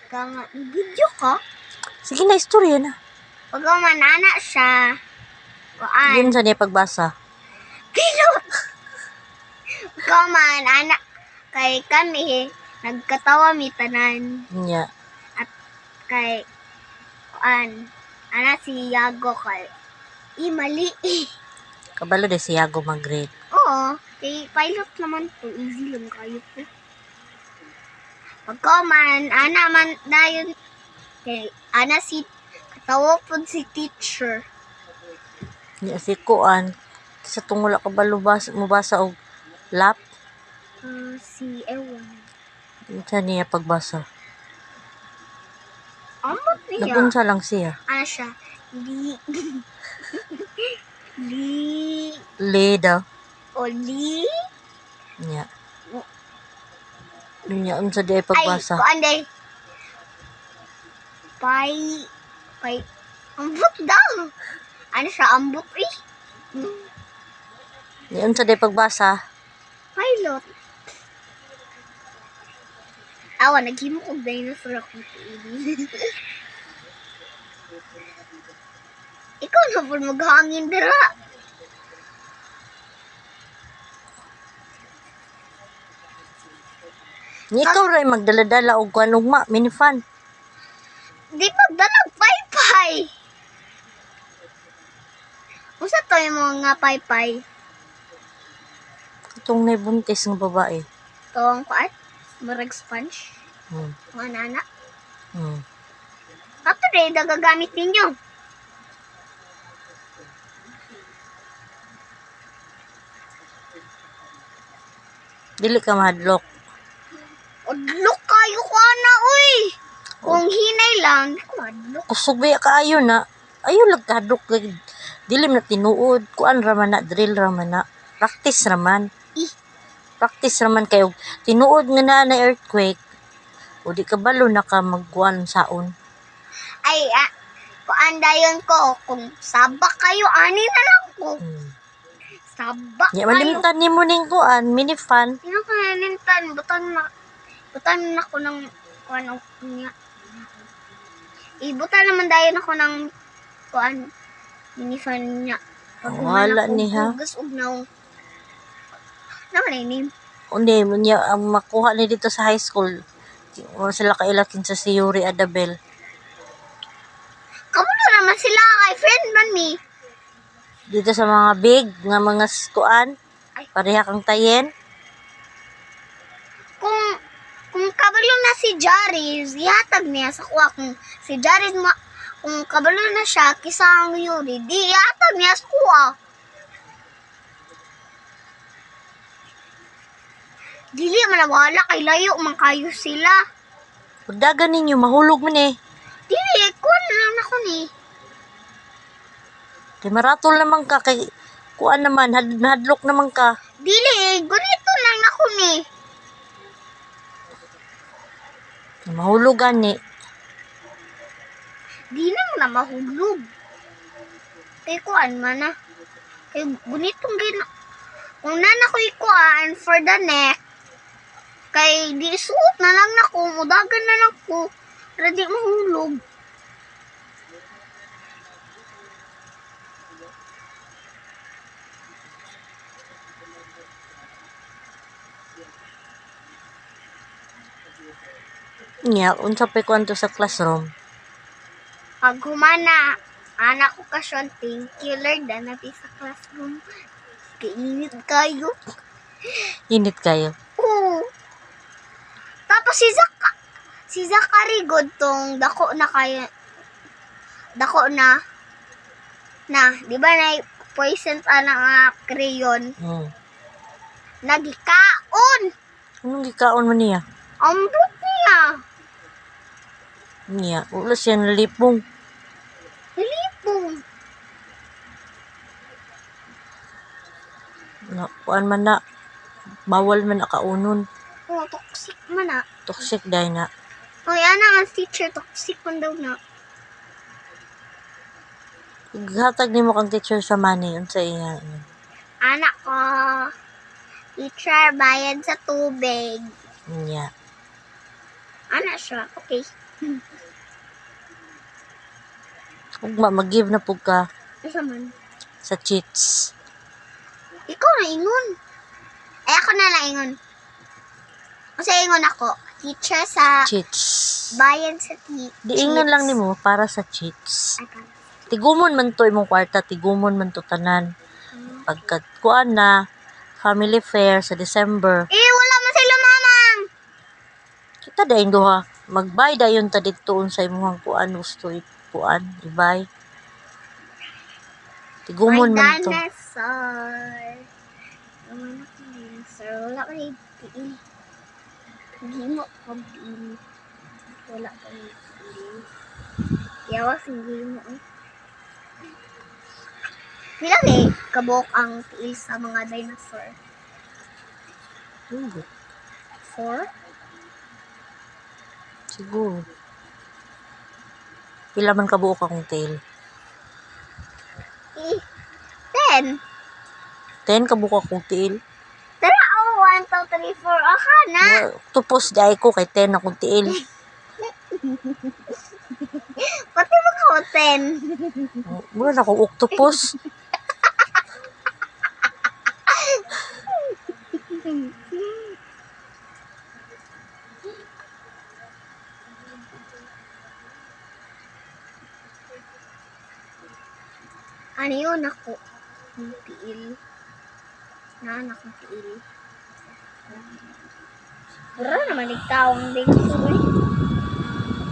Kang video ko. Sige na, istorya na. Pag manana siya. Kuan. Yun sa niya pagbasa. Pilot. Kaman, anak. Kay kami, nagkatawa mi tanan. Nya. At kay, kuan, anak si Yago kay, mali. Kabalo de si Yago mag-grade. Oo, kay pilot naman to. Easy lang kayo po. Pagkaman, ana man dayon kay ana si katawa po si teacher. Nya si Kuan. Sa tungol kabalo mubasa og lap. Si Ewan. Yun sa niya pagbasa. Amot niya. Nagunsa lang siya. Ano siya? Li Daw. Oli? Nya. Nya unsa di ay pagbasa. Ay, kuan day. Ambot daw. Ano siya? Ambot eh. Nya unsa di ay pagbasa. Pilot. Awa, naghimo kong dinosaur akong tiili. Ikaw na po maghangin dira. Nya ikaw ray magdala-dala og kuan ugma, minifan. Di pagdalag paypay. Usa to yung mga paypay. Itong may buntis ng babae. Tong kuan? Marag sponge. Hmm. Mga nana. Hmm. Ato rin, nagagamit ninyo. Dili ka mahadlok. Udlok kayo ko na, uy. Kung hinay lang, di ko madlok. Kusog ba kaayo na. Ayo lang kahadlok. Dilim na tinuod. Kuan raman na. Drill raman na. Practice raman. Practice raman kayo. Tinuod nga na earthquake. O di kabalo na ka magkuan saon. Ay, kuan dayon ko. Kung sabak kayo, ani na lang ko. Sabak Ya, kayo. malimtan ni mo ning kuan. Minifan. Sino ka nanintan? Butan na ko ng kuan niya. Ibutan naman dayon ako ng kuan minifan niya. Wala ni ha. Hugas og naong. Naman ay name. Undi mo niya makuha ni dito sa high school. Wala sila kailakin sa si Yuri Adabel. Kamulo naman sila kay friend man mi. Dito sa mga big nga mga kuan. Pareha kang tayen. Kung kabalo na si Jariz, ihatag niya sa kuha. Kung si Jariz kung kabalo na siya kisa ang Yuri, di ihatag niya sa kuha. Dili man wala kay layo man kayo sila. Pagdagan ninyo mahulog man eh. Dili kuan lang ako ni. Kay maratol naman ka kay kuan naman hadlok naman ka. Dili gunito lang ako ni. Mahulugan ni. Di na mahulog. Kay kuan man na. Kay gunitong kung nana ko ikuan for the neck. Kay di suot na lang nako, mudagan na lang ko. Para di mahulog. Nya unsa pay kwanto sa classroom. Pag humana, anak ko kasyon, thank you Lord, napi sa classroom. Kainit kayo. Init kayo. Oo. Tapos si Zachary God tong dako na kayo. Dako na, di ba na poison nga crayon? Nagikaon. Anong gikaon man niya? Ambot niya. Nya, wala siya nalipong. Nalipong. Na, kuan man na. Bawal man na kaunon. Oh, toxic man na. Toxic dahil na. Oy, ana ang teacher, toxic man daw na. Hatag ni mo kang teacher sa money. Unsa iya. Anak ko, teacher, bayad sa tubig. Nya. Anak siya, okay. Ugma, mag-give na po ka Asa man? sa cheats. Ikaw na ingon. Ay, ako na lang ingon. Kasi ingon ako. Teacher sa Cheats. bayan sa Diingnan lang nimo para sa cheats. Ay, para. Tigumon man to imong kwarta, tigumon man to tanan. Pagkat kuan na family fair sa December. Wala man sila mamang. Kita dayon duha. Magbay dayon ta didto sa imong kuan gusto kuan, ibay. Tigumon man to. Dinosaur. Naman ako dinosaur. Wala ka yung tiil. Gimo kong tiil. Wala ka yung tiil. Yawas yung gimo eh. Bilang kabok ang tiil sa mga dinosaur. 4? Siguro. Pila man kabuok akong tail? 10. 10 kabuok akong tail. Tara, 1, 2, 3, 4. Aha na. Tupos di ay ko kay 10 akong tail. Pati mo ko 10. Mura na akong octopus. Ano yun ako? Yung tiil. Naanak ng tiil. Pura naman ikaw ang dinosaur eh.